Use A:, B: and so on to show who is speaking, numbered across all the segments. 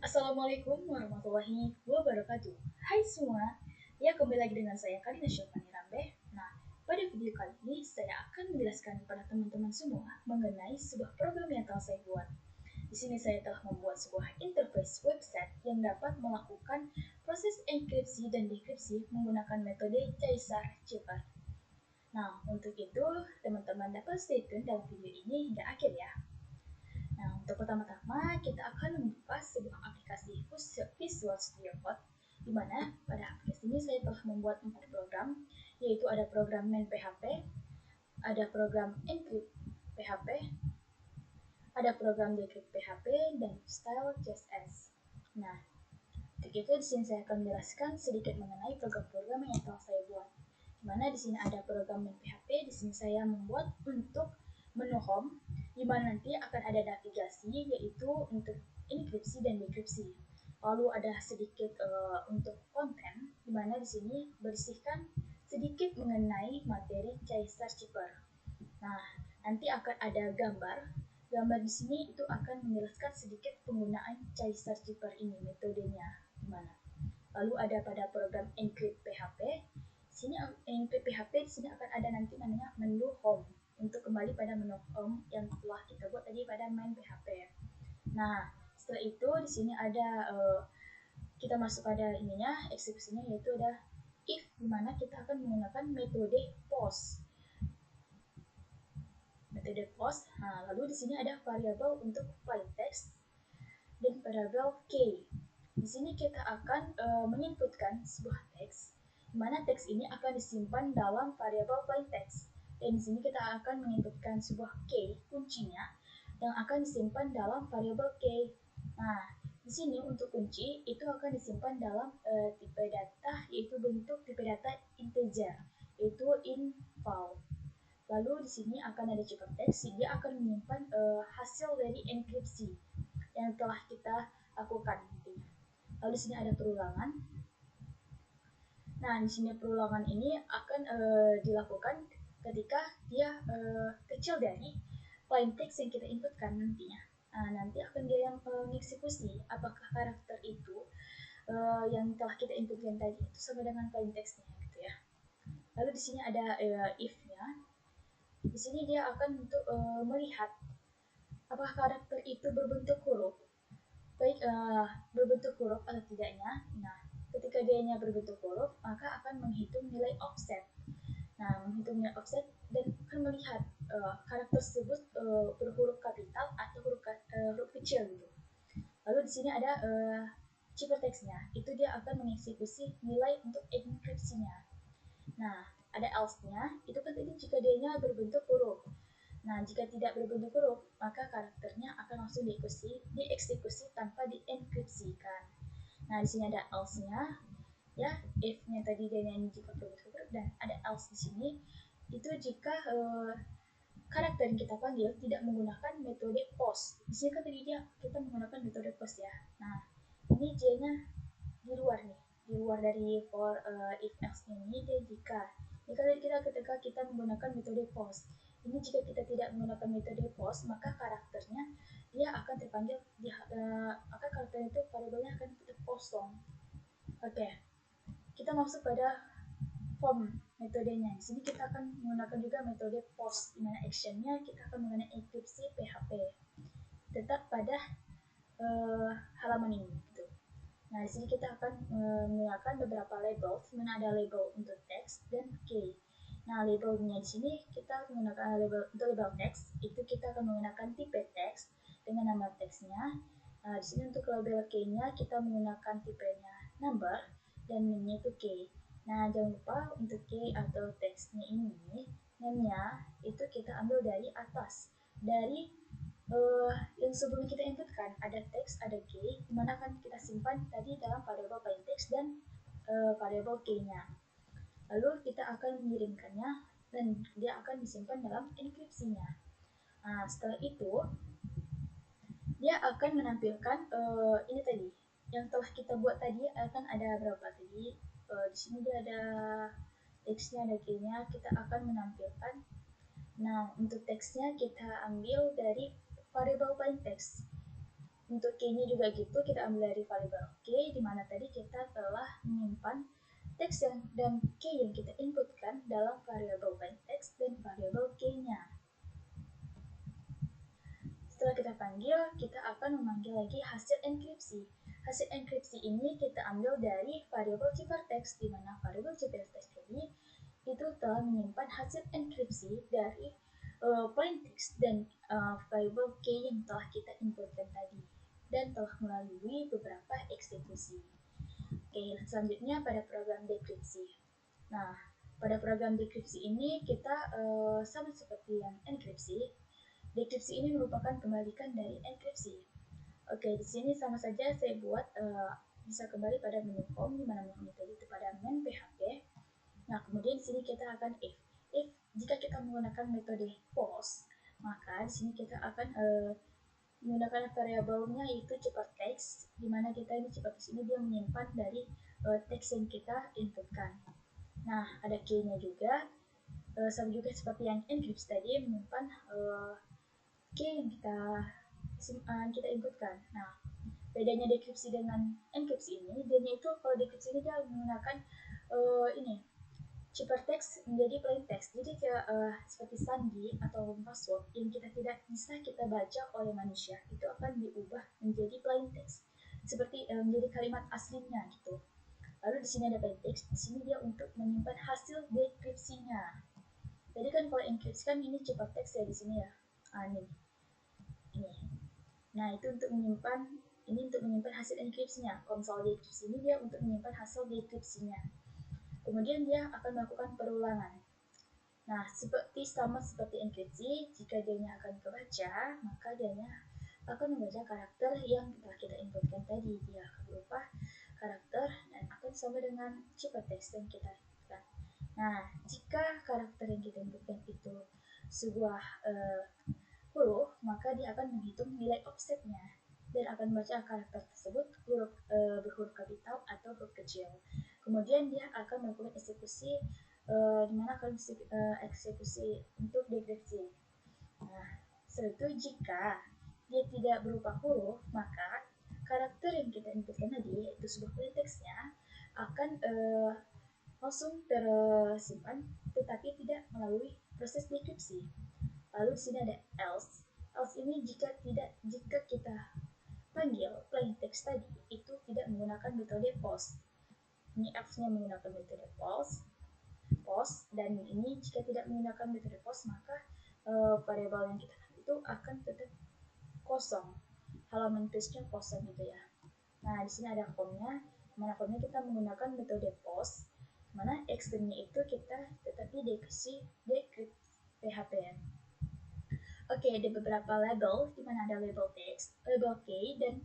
A: Assalamualaikum warahmatullahi wabarakatuh. Hai semua, ya kembali lagi dengan saya Karina Syafani Rambe. Nah, pada video kali ini saya akan menjelaskan kepada teman-teman semua mengenai sebuah program yang telah saya buat. Di sini saya telah membuat sebuah interface website yang dapat melakukan proses enkripsi dan dekripsi menggunakan metode Caesar-Ceper. Nah, untuk itu teman-teman dapat stay tune dalam video ini hingga akhir ya. Nah, untuk pertama-tama kita akan membuka sebuah aplikasi Visual Studio Code, di mana pada aplikasi ini saya telah membuat 4 program, yaitu ada program main PHP, ada program encrypt PHP, ada program decrypt PHP, dan style CSS. Nah, untuk itu di sini saya akan menjelaskan sedikit mengenai program-program yang telah saya buat. Di mana di sini ada program main PHP, di sini saya membuat untuk menu home, di mana nanti akan ada navigasi yaitu untuk enkripsi dan dekripsi. Lalu ada sedikit untuk konten, di mana di sini bersihkan sedikit mengenai materi Caesar-Ceper. Nah, nanti akan ada gambar. Gambar di sini itu akan menjelaskan sedikit penggunaan Caesar-Ceper ini, metodenya gimana. Lalu ada pada program encrypt PHP. Di sini encrypt PHP di sini akan ada nanti namanya menu home untuk kembali pada menu home yang telah kita buat tadi pada main PHP. Nah, setelah itu di sini ada kita masuk pada ininya eksekusinya yaitu ada if, di mana kita akan menggunakan metode post. Metode post. Nah, lalu di sini ada variabel untuk plain text dan variabel key. Di sini kita akan menginputkan sebuah teks, di mana teks ini akan disimpan dalam variabel plain text. Dan di sini kita akan menginputkan sebuah key kuncinya yang akan disimpan dalam variabel key. Nah, di sini untuk kunci itu akan disimpan dalam tipe data, yaitu bentuk tipe data integer, yaitu info. Lalu di sini akan ada ciphertext, dia akan menyimpan hasil dari enkripsi yang telah kita lakukan nantinya. Lalu di sini ada perulangan. Nah, di sini perulangan ini akan dilakukan ketika dia kecil dari plain text yang kita inputkan nantinya. Nah, nanti akan dia yang mengeksekusi apakah karakter itu yang telah kita inputkan tadi itu sama dengan plain textnya gitu ya. Lalu di sini ada if-nya. Di sini dia akan untuk melihat apakah karakter itu berbentuk huruf, baik berbentuk huruf atau tidaknya. Nah, ketika dianya berbentuk huruf, maka akan menghitung nilai offset. Nah, menghitung nilai offset dan akan melihat karakter tersebut berhuruf kapital atau huruf kecil gitu. Lalu di sini ada ciphertextnya, itu dia akan mengeksekusi nilai untuk enkripsinya. Nah, ada else-nya, itu kan tadi jika dianya berbentuk huruf. Nah, jika tidak berbentuk huruf, maka karakternya akan langsung dieksekusi tanpa dienkripsikan. Nah, di sini ada else-nya, ya, if-nya tadi dia nyanyi jika berbentuk huruf, dan ada else di sini, itu jika karakter yang kita panggil tidak menggunakan metode post. Di sini kan tadi kita menggunakan metode post ya. Nah, ini J-nya di luar nih, di luar dari for if else ini, dan jika kita ketika kita menggunakan metode post. Ini jika kita tidak menggunakan metode post, maka karakternya dia akan terpanggil maka karakter itu variabelnya akan tetap kosong. Oke, kita masuk pada form metodenya. Di sini kita akan menggunakan juga metode post, di mana actionnya kita akan menggunakan enkripsi PHP tetap pada halaman ini gitu. Nah, di sini kita akan menggunakan beberapa label, di mana ada label untuk text dan key. Nah, labelnya di sini kita menggunakan label untuk label text, itu kita akan menggunakan tipe text dengan nama teksnya. Nah, di sini untuk label key-nya kita menggunakan tipenya number dan name-nya itu key. Nah, jangan lupa untuk key atau teksnya ini, name-nya itu kita ambil dari atas, dari yang sebelum kita inputkan ada teks, ada key, dimana akan kita simpan tadi dalam variabel plain text dan variabel key-nya. Lalu kita akan mengirimkannya dan dia akan disimpan dalam enkripsinya. Nah, setelah itu dia akan menampilkan ini tadi yang telah kita buat tadi, akan ada berapa tadi. Di sini dia ada teksnya, ada key-nya, kita akan menampilkan. Nah, untuk teksnya kita ambil dari variabel plain text. Untuk key-nya juga gitu, kita ambil dari variabel key, di mana tadi kita telah menyimpan teks dan key yang kita inputkan dalam variabel plain text dan variabel key-nya. Setelah kita panggil, kita akan memanggil lagi hasil enkripsi. Hasil enkripsi ini kita ambil dari variabel ciphertext, di mana variabel ciphertext tadi itu telah menyimpan hasil enkripsi dari plain text dan variabel key yang telah kita inputkan tadi dan telah melalui beberapa eksekusi. Oke, selanjutnya pada program dekripsi. Nah, pada program dekripsi ini kita sama seperti yang enkripsi. Dekripsi ini merupakan kebalikan dari enkripsi. Oke, di sini sama saja saya buat bisa kembali pada menu home, di mana menu home tadi itu pada main PHP. Nah, kemudian di sini kita akan if. If jika kita menggunakan metode post, maka di sini kita akan menggunakan variabelnya yaitu ciphertext, di mana kita ini ciphertext ini dia menyimpan dari teks yang kita inputkan. Nah, ada key-nya juga, sama juga seperti yang encrypt tadi menyimpan key yang kita inputkan. Nah, bedanya dekripsi dengan enkripsi ini, bedanya itu kalau dekripsi ini dia menggunakan ini ciphertext menjadi plain text. Jadi kayak seperti sandi atau password yang kita tidak bisa kita baca oleh manusia, itu akan diubah menjadi plain text. Seperti menjadi kalimat aslinya gitu. Lalu di sini ada plain text, di sini dia untuk menyimpan hasil dekripsinya. Jadi kan kalau enkripsi kan ini ciphertext ya di sini ya. Ini. Nah, itu untuk menyimpan hasil enkripsinya. Kalau dekripsi ini dia untuk menyimpan hasil dekripsinya. Kemudian dia akan melakukan perulangan. Nah, sama seperti enkripsi, jika dianya akan kebaca, maka dianya akan membaca karakter yang telah kita inputkan tadi. Dia akan berupa karakter dan akan sama dengan ciphertext yang kita inputkan. Nah, jika karakter yang kita inputkan itu sebuah huruf, maka dia akan menghitung nilai offsetnya dan akan membaca karakter tersebut berhuruf kapital atau huruf kecil. Kemudian dia akan melakukan eksekusi di mana akan eksekusi untuk dekripsi. Nah, setelah itu jika dia tidak berupa huruf, maka karakter yang kita inputkan tadi, yaitu sebuah plain text-nya, akan langsung tersimpan, tetapi tidak melalui proses dekripsi. Lalu di sini ada else. Else ini jika kita panggil plain text tadi itu tidak menggunakan metode post. Ini else-nya menggunakan metode post, dan ini jika tidak menggunakan metode post maka variabel yang kita itu akan tetap kosong. Halaman tulisnya kosong gitu ya. Nah, di sini ada formnya. Mana formnya kita menggunakan metode post, mana externnya itu kita tetapi decrypt PHP. Oke, ada beberapa label, di mana ada label text, label key, dan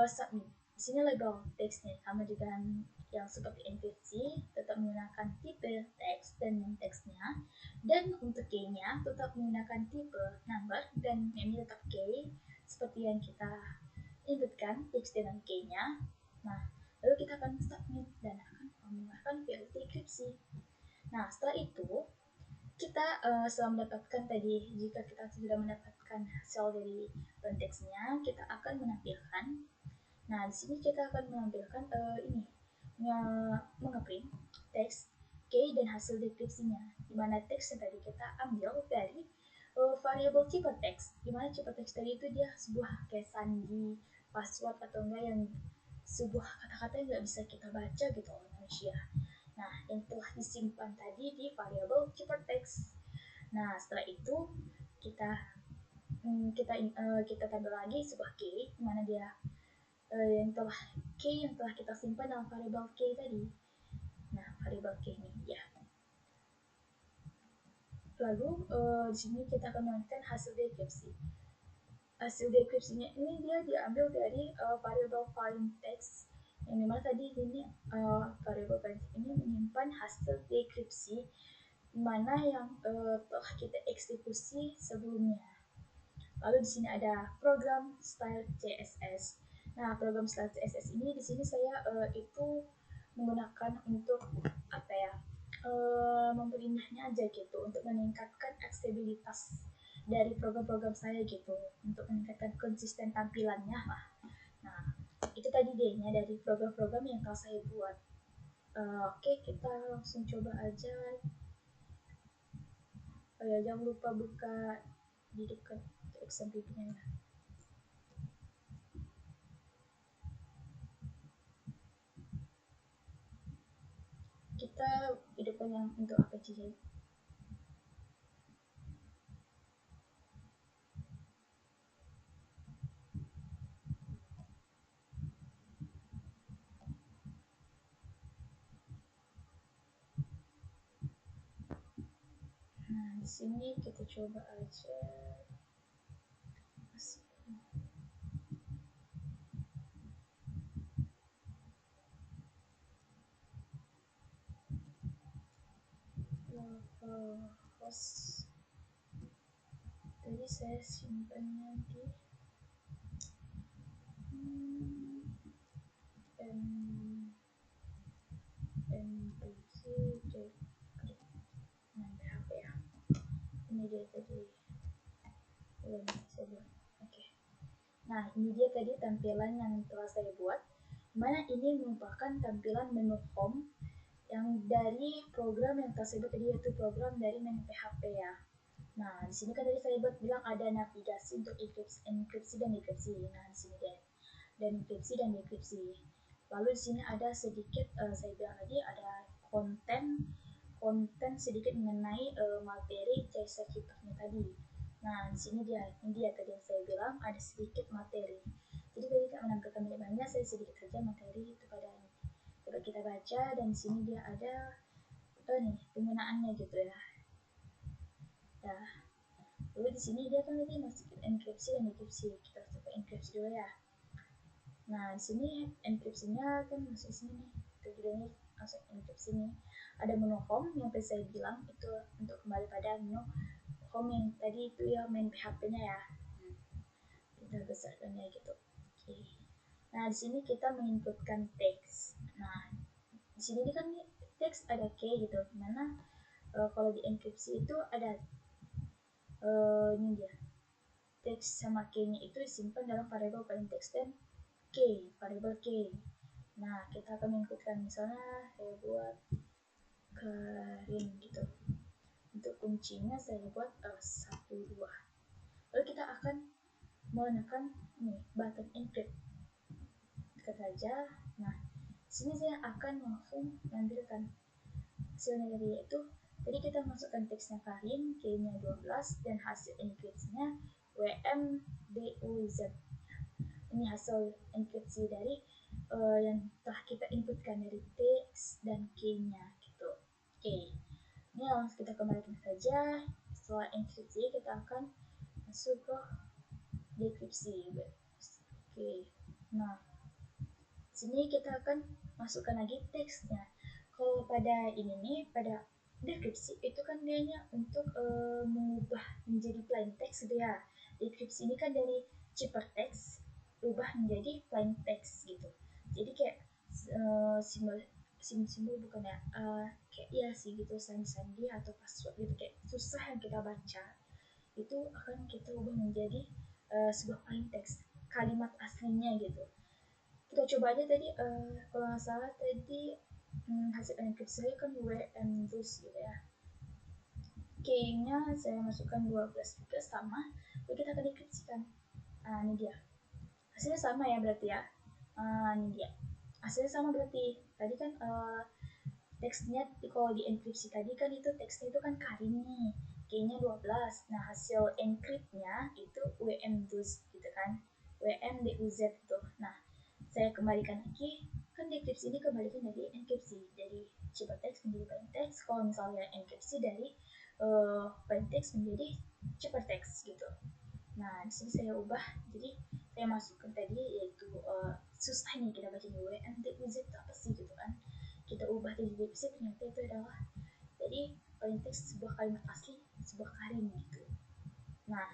A: submit. Di sini label textnya sama dengan yang seperti enkripsi, tetap menggunakan tipe teks dan name textnya. Dan untuk key-nya tetap menggunakan tipe number dan name-nya tetap key, seperti yang kita inputkan teks dengan key-nya. Nah, lalu kita akan submit dan akan mengeluarkan value dekripsi. Nah, setelah itu kita setelah mendapatkan tadi, jika kita sudah mendapatkan hasil dari konteksnya, kita akan menampilkan. Nah, di sini kita akan menampilkan ini mengeprint teks key dan hasil deskripsinya, di mana teks yang tadi kita ambil dari variabel ciphertext, di mana ciphertext tadi itu dia sebuah kayak sandi, password atau enggak yang sebuah kata-kata yang nggak bisa kita baca gitu oleh manusia. Nah, yang telah disimpan tadi di variabel ciphertext. Nah, setelah itu kita kita tambah lagi sebuah key, di mana dia yang telah kita simpan dalam variabel key tadi. Nah, variabel key ini ya. Lalu di sini kita akan menemukan hasil dekripsi. Hasil dekripsinya ini dia diambil dari variabel plain text, yang dimana tadi ini variabel plain text ini menyimpan hasil dekripsi mana yang telah kita eksekusi sebelumnya. Lalu di sini ada program style CSS. Nah, program style CSS ini di sini saya itu menggunakan untuk apa ya? Memperindahnya aja gitu, untuk meningkatkan aksesibilitas dari program-program saya gitu untuk meningkatkan konsisten tampilannya lah. Nah, itu tadi D-nya dari program-program yang telah saya buat. Oke, kita langsung coba aja. Oh ya, jangan lupa buka di dekat XMPP-nya ya. Kita hidupkan yang untuk apa aja. Nah, di sini kita coba aja. Host tadi saya simpannya di m mvc HP ya. Ini dia tadi belum saya buat. Oke. Nah, ini dia tadi tampilan yang telah saya buat. Mana ini merupakan tampilan menu home yang dari program yang telah saya buat tadi, yaitu program dari menu PHP ya. Nah, di sini kan tadi saya buat bilang ada navigasi untuk enkripsi dan dekripsi. Nah, di sini deh. Dan enkripsi dan dekripsi. Lalu di sini ada sedikit saya bilang tadi ada konten sedikit mengenai materi jasa kitabnya tadi. Nah, di sini ini dia tadi yang saya bilang ada sedikit materi. Jadi tadi kan menampilkan banyak-banyak, saya sedikit saja materi itu pada coba kita baca, dan di sini dia ada nih penggunaannya gitu ya. Nah, lalu di sini dia kan tadi masukin enkripsi dan dekripsi. Kita coba enkripsi dulu ya. Nah, di sini enkripsinya kan masuk sini nih. Itu juga nih masuk enkripsi nih. Ada menu home yang tadi saya bilang itu untuk kembali pada menu home yang tadi itu ya main PHP-nya ya. Kita besarkan ya gitu. Oke. Nah, di sini kita menginputkan teks. Nah, di sini kan teks ada key gitu. Mana kalau di enkripsi itu ada ini dia. Teks sama key-nya itu disimpan dalam variabel plain text dan key, variabel key. Nah, kita akan menginputkan misalnya saya buat Karin gitu. Untuk kuncinya saya buat 1 2. Lalu kita akan menekan nih button encrypt. Tekan saja. Nah, sini saya akan langsung menampilkan hasilnya dari yaitu tadi kita masukkan teksnya Karin, key-nya 12 dan hasil enkripsinya WMDUZ. Ini hasil enkripsi dari yang telah kita inputkan dari teks dan key-nya gitu. Oke. Ini langsung kita kembalikan saja. Setelah enkripsi kita akan masuk ke dekripsi. Oke. Nah, sini kita akan masukkan lagi teksnya. Kalau pada ini nih, pada dekripsi itu kan dianya untuk mengubah menjadi plain text gitu ya. Dekripsi ini kan dari ciphertext ubah menjadi plain text gitu. Jadi kayak simbol bukan ya, kayak iya sih gitu, sandi atau password gitu, kayak susah yang kita baca itu akan kita ubah menjadi sebuah plain text kalimat aslinya gitu. Kita coba aja tadi kalau nggak salah tadi hasil enkripsi saya kan WM terus gitu ya. Key-nya saya masukkan 12 juga sama, lalu kita akan dekripsikan. Nah, ini dia hasilnya sama ya berarti ya. Ini dia hasilnya sama berarti tadi kan teksnya kalau di enkripsi tadi kan itu teksnya itu kan Karin nih, key-nya 12. Nah, hasil encrypt-nya itu WM-DUZ gitu kan. WM-DUZ itu. Nah, saya kembalikan lagi, kan dekripsi ini kembalikan dari enkripsi dari ciphertext menjadi plain text. Kalau misalnya enkripsi dari plain text menjadi ciphertext gitu. Nah, di sini saya ubah, jadi saya masukkan tadi yaitu susah nih kita baca nih WMDUZ itu apa sih gitu kan. Kita ubah jadi dekripsi, ternyata itu adalah jadi plain text sebuah kalimat asli, sebuah Karin gitu. Nah,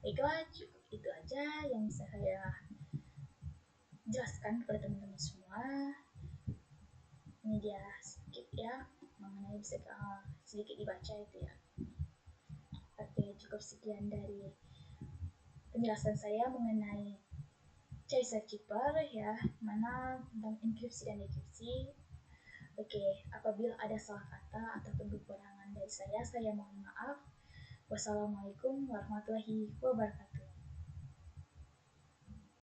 A: baiklah cukup itu aja yang bisa saya jelaskan kepada teman-teman semua. Ini dia sedikit ya mengenai bisa sedikit dibaca itu ya. Oke, cukup sekian dari penjelasan saya mengenai Chaser Keeper ya, mana tentang enkripsi dan dekripsi. Oke, apabila ada salah kata ataupun kekurangan dari saya mohon maaf. Wassalamualaikum warahmatullahi wabarakatuh.